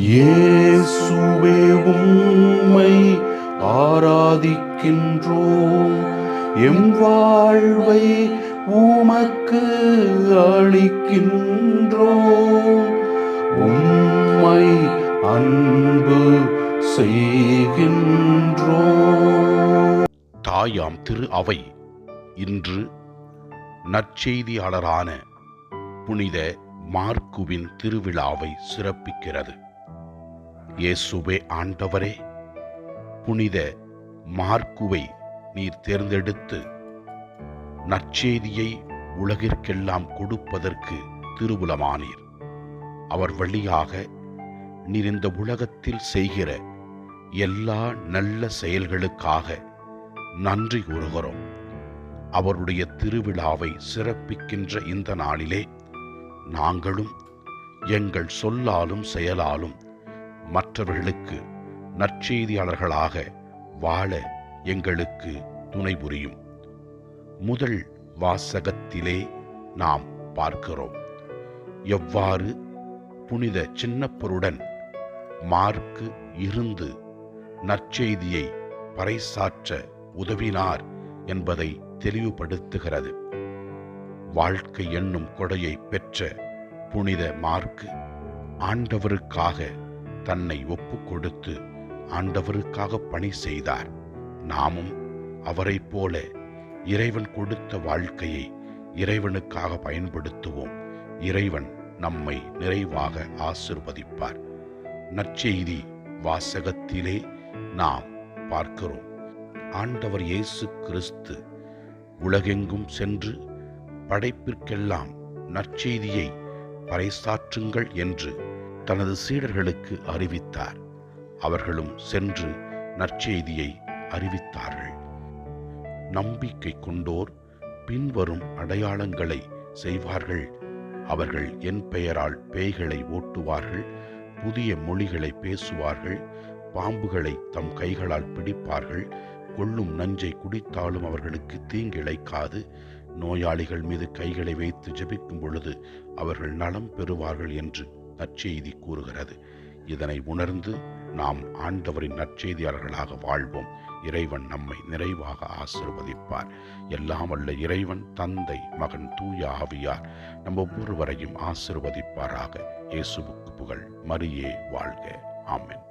இயேசுவே உம்மை ஆராதிக்கின்றோம், எம் வாழ்வை உமக்கு அளிக்கின்றோம், உம்மை அன்பு செய்கின்றோம். தாயாம் திரு அவை இன்று நற்செய்தியாளரான புனித மார்க்குவின் திருவிழாவை சிறப்பிக்கிறது. இயேசுவே ஆண்டவரே, புனித மார்க்குவை நீர் தேர்ந்தெடுத்து நற்செய்தியை உலகிற்கெல்லாம் கொடுப்பதற்கு திருவுளமானீர். அவர் வழியாக நீர் இந்த உலகத்தில் செய்கிற எல்லா நல்ல செயல்களுக்காக நன்றி கூறுகிறோம். அவருடைய திருவிழாவை சிறப்பிக்கின்ற இந்த நாளிலே நாங்களும் எங்கள் சொல்லாலும் செயலாலும் மற்றவர்களுக்கு நற்செய்தியாளர்களாக வாழ எங்களுக்கு துணை புரியும். முதல் வாசகத்திலே நாம் பார்க்கிறோம் எவ்வாறு புனித சின்னப்பருடன் மார்க்கு இருந்து நற்செய்தியை பறைசாற்ற உதவினார் என்பதை தெளிவுபடுத்துகிறது. வாழ்க்கை என்னும் கொடையை பெற்ற புனித மார்க்கு ஆண்டவருக்காக தன்னை ஒப்புக் கொடுத்து ஆண்டவருக்காக பணி செய்தார். நாமும் அவரை போல இறைவன் கொடுத்த வாழ்க்கையை இறைவனுக்காக பயன்படுத்துவோம். இறைவன் நம்மை நிறைவாக ஆசீர்வதிப்பார். நற்செய்தி வாசகத்திலே நாம் பார்க்கிறோம், ஆண்டவர் இயேசு கிறிஸ்து உலகெங்கும் சென்று படைப்பிற்கெல்லாம் நற்செய்தியை பறைசாற்றுங்கள் என்று தனது சீடர்களுக்கு அறிவித்தார். அவர்களும் சென்று நற்செய்தியை அறிவித்தார்கள். நம்பிக்கை கொண்டோர் பின்வரும் அடையாளங்களை செய்வார்கள். அவர்கள் என் பெயரால் பேய்களை ஓட்டுவார்கள், புதிய மொழிகளை பேசுவார்கள், பாம்புகளை தம் கைகளால் பிடிப்பார்கள், கொள்ளும் நஞ்சை குடித்தாலும் அவர்களுக்கு தீங்கிழைக்காது, நோயாளிகள் மீது கைகளை வைத்து ஜெபிக்கும் பொழுது அவர்கள் நலம் பெறுவார்கள் என்று நற்செய்தி கூறுகிறது. இதனை உணர்ந்து நாம் ஆண்டவரின் நற்செய்தியாளர்களாக வாழ்வோம். இறைவன் நம்மை நிறைவாக ஆசீர்வதிப்பார். எல்லாம் வல்ல இறைவன் தந்தை, மகன், தூய ஆவியார் நம் ஒவ்வொருவரையும் ஆசீர்வதிப்பாராக. இயேசுவுக்கு புகழ். மரியே வாழ்க. ஆமென்.